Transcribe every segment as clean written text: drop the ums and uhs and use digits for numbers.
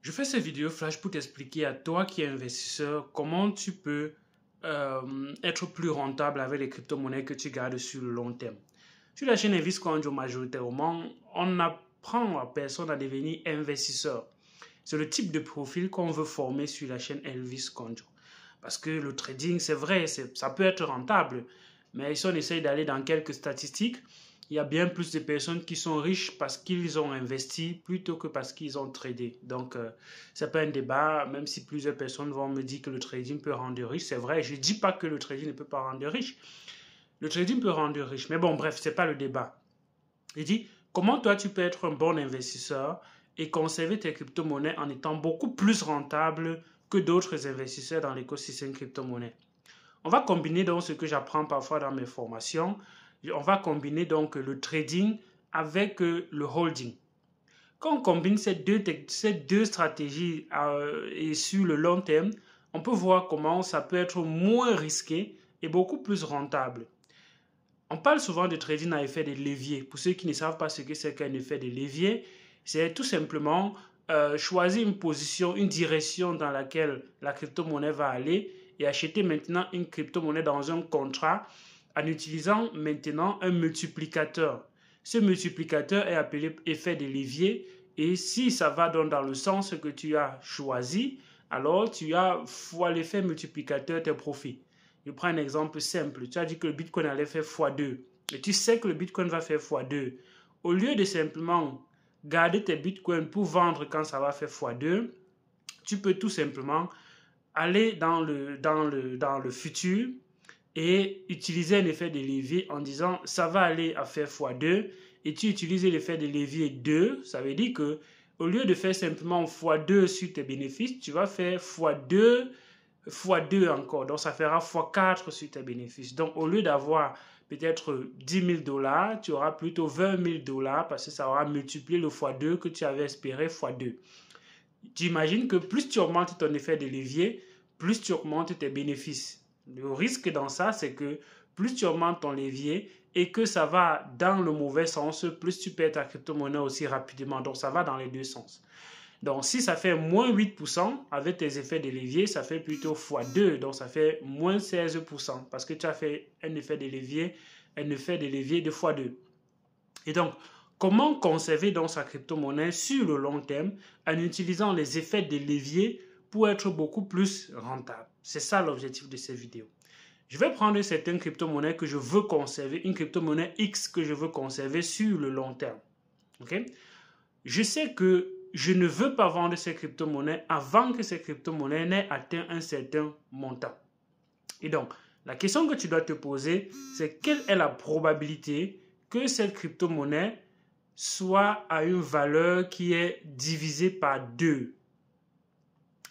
Je fais cette vidéo flash pour t'expliquer à toi qui es investisseur comment tu peux être plus rentable avec les crypto-monnaies que tu gardes sur le long terme. Sur la chaîne Elvis Conjo, majoritairement, on apprend à personne à devenir investisseur. C'est le type de profil qu'on veut former sur la chaîne Elvis Conjo. Parce que le trading, c'est vrai, ça peut être rentable. Mais si on essaye d'aller dans quelques statistiques, il y a bien plus de personnes qui sont riches parce qu'ils ont investi plutôt que parce qu'ils ont tradé. Donc, ce n'est pas un débat, même si plusieurs personnes vont me dire que le trading peut rendre riche. C'est vrai, je ne dis pas que le trading ne peut pas rendre riche. Le trading peut rendre riche. Mais bon, bref, ce n'est pas le débat. Je dis, comment toi, tu peux être un bon investisseur et conserver tes crypto-monnaies en étant beaucoup plus rentable que d'autres investisseurs dans l'écosystème crypto-monnaie. On va combiner donc ce que j'apprends parfois dans mes formations. On va combiner donc le trading avec le holding. Quand on combine ces deux stratégies et sur le long terme, on peut voir comment ça peut être moins risqué et beaucoup plus rentable. On parle souvent de trading à effet de levier. Pour ceux qui ne savent pas ce que c'est qu'un effet de levier, c'est tout simplement choisir une position, une direction dans laquelle la crypto-monnaie va aller et acheter maintenant une crypto-monnaie dans un contrat en utilisant maintenant un multiplicateur. Ce multiplicateur est appelé effet de levier et si ça va donc dans le sens que tu as choisi, alors tu as fois l'effet multiplicateur tes profits. Je prends un exemple simple. Tu as dit que le Bitcoin allait faire x2 et tu sais que le Bitcoin va faire x2. Au lieu de simplement garder tes Bitcoins pour vendre quand ça va faire x2, tu peux tout simplement aller dans le futur et utiliser un effet de levier en disant ça va aller à faire x2 et tu utilises l'effet de levier 2, ça veut dire que au lieu de faire simplement x2 sur tes bénéfices, tu vas faire x2 encore, donc ça fera x4 sur tes bénéfices. Donc au lieu d'avoir peut-être 10 000 $, tu auras plutôt 20 000 $ parce que ça aura multiplié le x2 que tu avais espéré x2. Tu imagines que plus tu augmentes ton effet de levier, plus tu augmentes tes bénéfices. Le risque dans ça, c'est que plus tu augmentes ton levier et que ça va dans le mauvais sens, plus tu perds ta crypto-monnaie aussi rapidement. Donc, ça va dans les deux sens. Donc, si ça fait moins 8% avec tes effets de levier, ça fait plutôt x2. Donc, ça fait moins 16% parce que tu as fait un effet de levier de x2. Et donc, comment conserver donc sa crypto-monnaie sur le long terme en utilisant les effets de levier pour être beaucoup plus rentable? C'est ça l'objectif de cette vidéo. Je vais prendre certaines crypto-monnaies que je veux conserver, une crypto-monnaie X que je veux conserver sur le long terme. Okay? Je sais que je ne veux pas vendre ces crypto-monnaies avant que ces crypto-monnaies n'aient atteint un certain montant. Et donc, la question que tu dois te poser, c'est quelle est la probabilité que cette crypto-monnaie soit à une valeur qui est divisée par 2.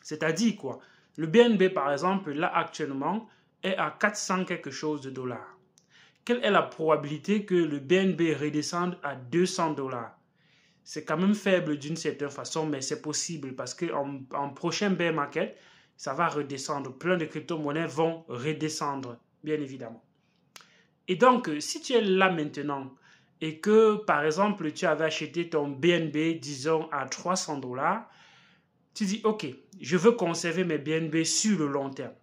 C'est-à-dire quoi? Le BNB, par exemple, là actuellement, est à 400 quelque chose de dollars. Quelle est la probabilité que le BNB redescende à 200 $? C'est quand même faible d'une certaine façon, mais c'est possible parce qu'en prochain bear market, ça va redescendre. Plein de crypto-monnaies vont redescendre, bien évidemment. Et donc, si tu es là maintenant et que, par exemple, tu avais acheté ton BNB, disons, à 300 $, tu dis, OK, je veux conserver mes BNB sur le long terme.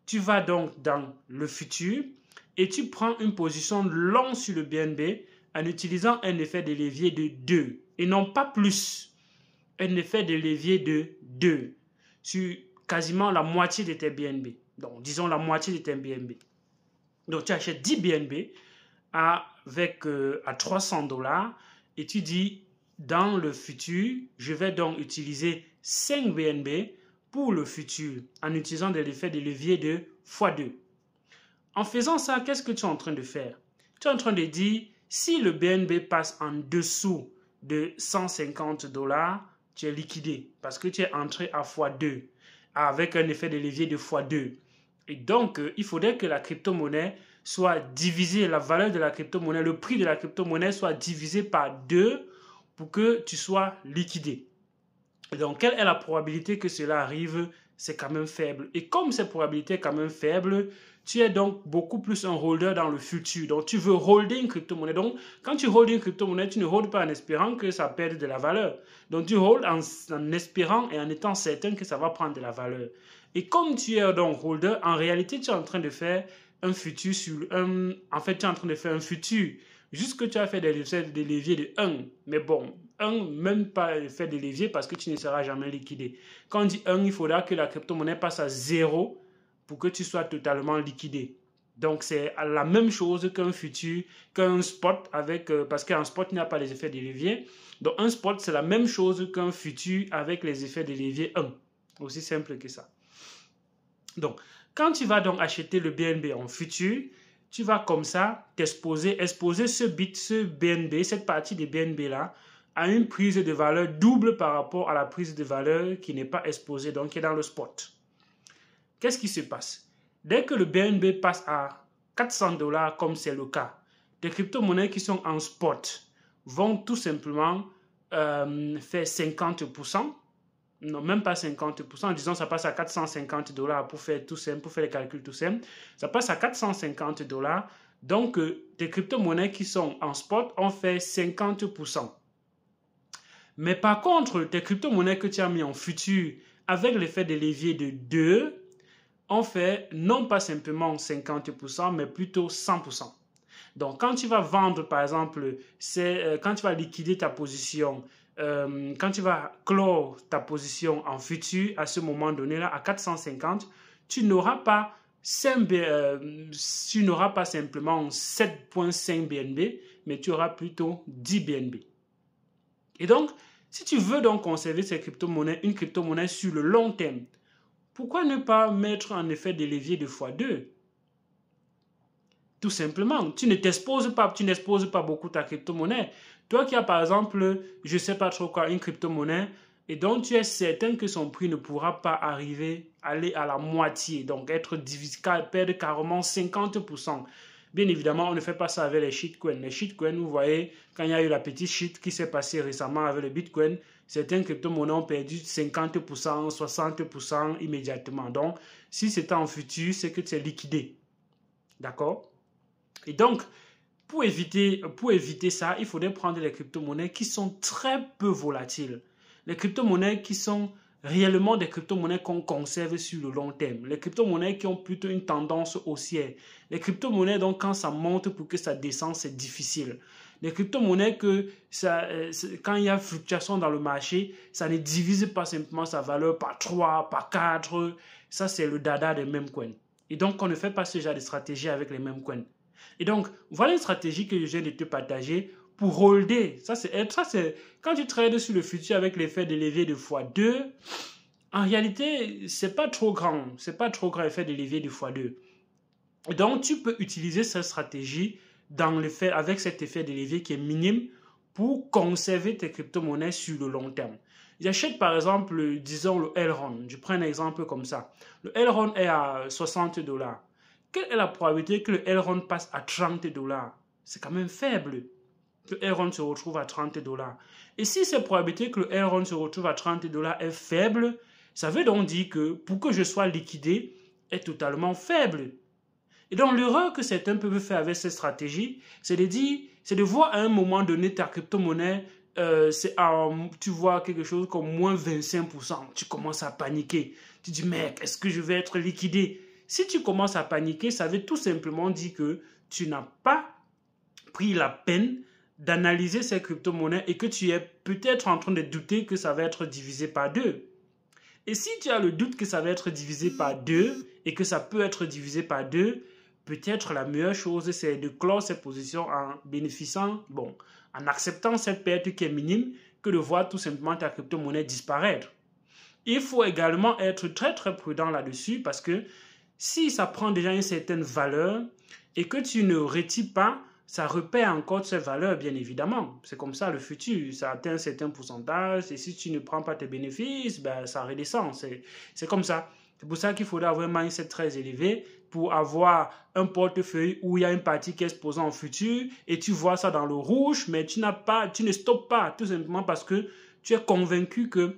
Tu vas donc dans le futur et tu prends une position long sur le BNB en utilisant un effet de levier de 2 et non pas plus. Un effet de levier de 2 sur quasiment la moitié de tes BNB. Donc, disons la moitié de tes BNB. Donc, tu achètes 10 BNB à 300 $ et tu dis, dans le futur, je vais donc utiliser 5 BNB pour le futur en utilisant des effets de levier de x2. En faisant ça, qu'est-ce que tu es en train de faire? Tu es en train de dire, si le BNB passe en dessous de 150 $, tu es liquidé parce que tu es entré à x2 avec un effet de levier de x2. Et donc, il faudrait que la crypto-monnaie soit divisée, la valeur de la crypto-monnaie, le prix de la crypto-monnaie soit divisé par 2 pour que tu sois liquidé. Et donc, quelle est la probabilité que cela arrive? C'est quand même faible. Et comme cette probabilité est quand même faible, Tu es donc beaucoup plus un holder dans le futur. Donc, tu veux holder une crypto-monnaie. Donc, quand tu holds une crypto-monnaie, tu ne holds pas en espérant que ça perde de la valeur. Donc, tu holds en espérant et en étant certain que ça va prendre de la valeur. Et comme tu es donc holder, en réalité, tu es en train de faire un futur sur un... En fait, tu es en train de faire un futur. Juste que tu as fait des leviers de 1. Mais bon, 1, même pas faire des leviers parce que tu ne seras jamais liquidé. Quand on dit 1, il faudra que la crypto-monnaie passe à 0 pour que tu sois totalement liquidé. Donc, c'est la même chose qu'un futur, qu'un spot, parce qu'un spot, il n'y a pas les effets de levier. Donc, un spot, c'est la même chose qu'un futur avec les effets de levier 1. Aussi simple que ça. Donc, quand tu vas donc acheter le BNB en futur, tu vas comme ça exposer ce BNB, cette partie de BNB là, à une prise de valeur double par rapport à la prise de valeur qui n'est pas exposée, donc qui est dans le spot. Qu'est-ce qui se passe? Dès que le BNB passe à 400 $, comme c'est le cas, les crypto-monnaies qui sont en spot vont tout simplement faire 50%. Non, même pas 50%. Disons, ça passe à 450 $ pour faire tout simple, pour faire les calculs tout simples. Ça passe à 450 $. Donc, tes crypto-monnaies qui sont en spot ont fait 50%. Mais par contre, tes crypto-monnaies que tu as mis en futur avec l'effet de levier de 2 ont fait non pas simplement 50%, mais plutôt 100%. Donc, quand tu vas vendre, par exemple, quand tu vas liquider ta position, quand tu vas clore ta position en futur, à ce moment donné-là, à 450, tu n'auras pas simplement 7,5 BNB, mais tu auras plutôt 10 BNB. Et donc, si tu veux donc conserver ces crypto-monnaies, une crypto-monnaie sur le long terme, pourquoi ne pas mettre en effet des leviers de x2? Tout simplement, tu n'exposes pas beaucoup ta crypto-monnaie. Toi qui as par exemple, je ne sais pas trop quoi, une crypto-monnaie et dont tu es certain que son prix ne pourra pas aller à la moitié, donc être divisé, perdre carrément 50%. Bien évidemment, on ne fait pas ça avec les shitcoins. Les shitcoins, vous voyez, quand il y a eu la petite shit qui s'est passée récemment avec le Bitcoin, certaines crypto-monnaies ont perdu 50%, 60% immédiatement. Donc, si c'est en futur, c'est que tu es liquidé. D'accord? Et donc, pour éviter ça, il faudrait prendre les crypto-monnaies qui sont très peu volatiles. Les crypto-monnaies qui sont réellement des crypto-monnaies qu'on conserve sur le long terme. Les crypto-monnaies qui ont plutôt une tendance haussière. Les crypto-monnaies, donc, quand ça monte pour que ça descende, c'est difficile. Les crypto-monnaies quand il y a fluctuation dans le marché, ça ne divise pas simplement sa valeur par 3, par 4. Ça, c'est le dada des mêmes coins. Et donc, on ne fait pas ce genre de stratégie avec les mêmes coins. Et donc, voilà une stratégie que je viens de te partager pour holder. Ça, c'est quand tu trades sur le futur avec l'effet de levier de x2, en réalité, c'est pas trop grand. C'est pas trop grand effet de levier de x2. Et donc, tu peux utiliser cette stratégie avec cet effet de levier qui est minime pour conserver tes crypto-monnaies sur le long terme. J'achète par exemple, disons le Elrond. Je prends un exemple comme ça. Le Elrond est à 60 $. Quelle est la probabilité que le Elrond passe à 30 $? C'est quand même faible. Que le Elrond se retrouve à 30 $. Et si cette probabilité que le Elrond se retrouve à 30 $ est faible, ça veut donc dire que pour que je sois liquidé est totalement faible. Et donc l'erreur que certains peuvent faire avec cette stratégie, c'est de voir à un moment donné ta crypto-monnaie, tu vois quelque chose comme moins 25%. Tu commences à paniquer. Tu dis, mec, est-ce que je vais être liquidé? Si tu commences à paniquer, ça veut tout simplement dire que tu n'as pas pris la peine d'analyser ces crypto-monnaies et que tu es peut-être en train de douter que ça va être divisé par 2. Et si tu as le doute que ça va être divisé par 2 et que ça peut être divisé par 2, peut-être la meilleure chose, c'est de clore ces positions en bénéficiant, en acceptant cette perte qui est minime, que de voir tout simplement ta crypto-monnaie disparaître. Il faut également être très très prudent là-dessus parce que si ça prend déjà une certaine valeur et que tu ne retires pas, ça repère encore cette valeur, bien évidemment. C'est comme ça le futur, ça atteint un certain pourcentage et si tu ne prends pas tes bénéfices, ça redescend. C'est comme ça. C'est pour ça qu'il faudra avoir un mindset très élevé pour avoir un portefeuille où il y a une partie qui est exposée en futur et tu vois ça dans le rouge, mais tu ne stoppes pas tout simplement parce que tu es convaincu que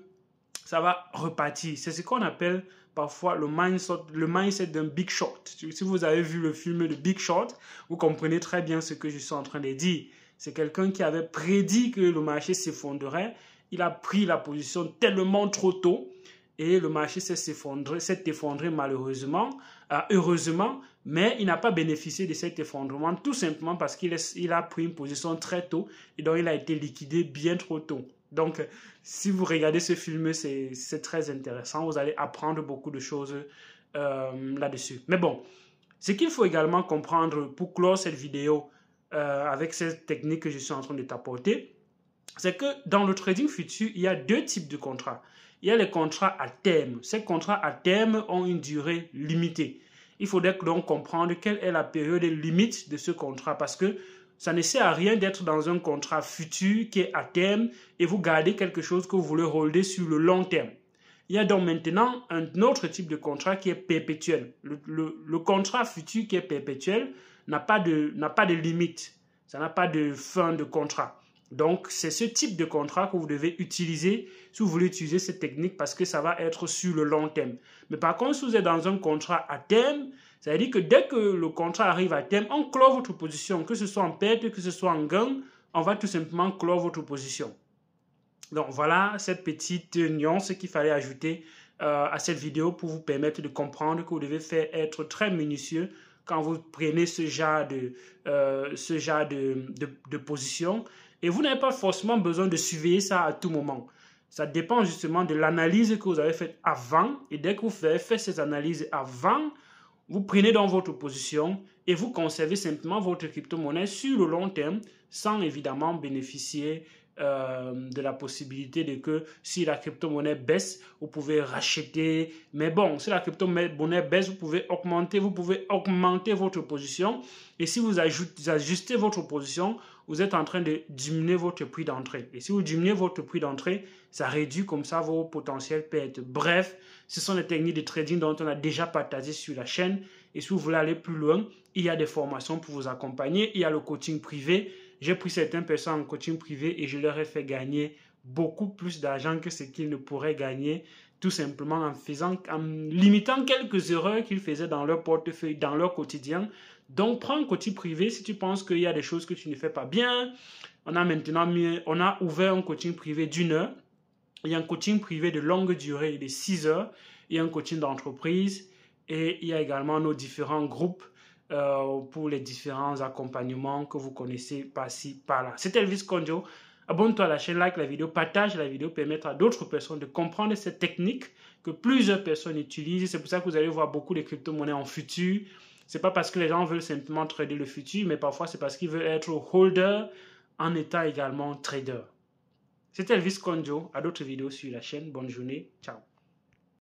ça va repartir. C'est ce qu'on appelle parfois le mindset d'un Big Short. Si vous avez vu le film de Big Short, vous comprenez très bien ce que je suis en train de dire. C'est quelqu'un qui avait prédit que le marché s'effondrerait. Il a pris la position tellement trop tôt et le marché s'est effondré malheureusement, heureusement, mais il n'a pas bénéficié de cet effondrement tout simplement parce qu'il a pris une position très tôt et donc il a été liquidé bien trop tôt. Donc, si vous regardez ce film, c'est très intéressant. Vous allez apprendre beaucoup de choses là-dessus. Mais bon, ce qu'il faut également comprendre pour clore cette vidéo avec cette technique que je suis en train de t'apporter, c'est que dans le trading futur, il y a deux types de contrats. Il y a les contrats à terme. Ces contrats à terme ont une durée limitée. Il faudrait donc comprendre quelle est la période limite de ce contrat parce que ça ne sert à rien d'être dans un contrat futur qui est à terme et vous gardez quelque chose que vous voulez holder sur le long terme. Il y a donc maintenant un autre type de contrat qui est perpétuel. Le contrat futur qui est perpétuel n'a pas de limite. Ça n'a pas de fin de contrat. Donc, c'est ce type de contrat que vous devez utiliser si vous voulez utiliser cette technique parce que ça va être sur le long terme. Mais par contre, si vous êtes dans un contrat à terme, ça veut dire que dès que le contrat arrive à terme, on clôt votre position, que ce soit en perte, que ce soit en gain, on va tout simplement clore votre position. Donc, voilà cette petite nuance qu'il fallait ajouter à cette vidéo pour vous permettre de comprendre que vous devez être très minutieux quand vous prenez ce genre de position. Et vous n'avez pas forcément besoin de surveiller ça à tout moment. Ça dépend justement de l'analyse que vous avez faite avant. Et dès que vous avez fait ces analyses avant, vous prenez dans votre position et vous conservez simplement votre crypto-monnaie sur le long terme sans évidemment bénéficier de la possibilité de que si la crypto-monnaie baisse, vous pouvez racheter. Mais bon, si la crypto-monnaie baisse, vous pouvez augmenter votre position. Et si vous ajustez votre position, vous êtes en train de diminuer votre prix d'entrée. Et si vous diminuez votre prix d'entrée, ça réduit comme ça vos potentielles pertes. Bref, ce sont les techniques de trading dont on a déjà partagé sur la chaîne. Et si vous voulez aller plus loin, il y a des formations pour vous accompagner. Il y a le coaching privé. J'ai pris certaines personnes en coaching privé et je leur ai fait gagner beaucoup plus d'argent que ce qu'ils ne pourraient gagner tout simplement en limitant quelques erreurs qu'ils faisaient dans leur portefeuille, dans leur quotidien. Donc, prends un coaching privé si tu penses qu'il y a des choses que tu ne fais pas bien. On a ouvert un coaching privé d'1 heure. Il y a un coaching privé de longue durée de 6 heures. Il y a un coaching d'entreprise et il y a également nos différents groupes pour les différents accompagnements que vous connaissez par-ci, par-là. C'était Elvis Konjo. Abonne-toi à la chaîne, like la vidéo, partage la vidéo, permettre à d'autres personnes de comprendre cette technique que plusieurs personnes utilisent. C'est pour ça que vous allez voir beaucoup de crypto-monnaies en futur. Ce n'est pas parce que les gens veulent simplement trader le futur, mais parfois c'est parce qu'ils veulent être holder en étant également trader. C'était Elvis Konjo. À d'autres vidéos sur la chaîne. Bonne journée. Ciao.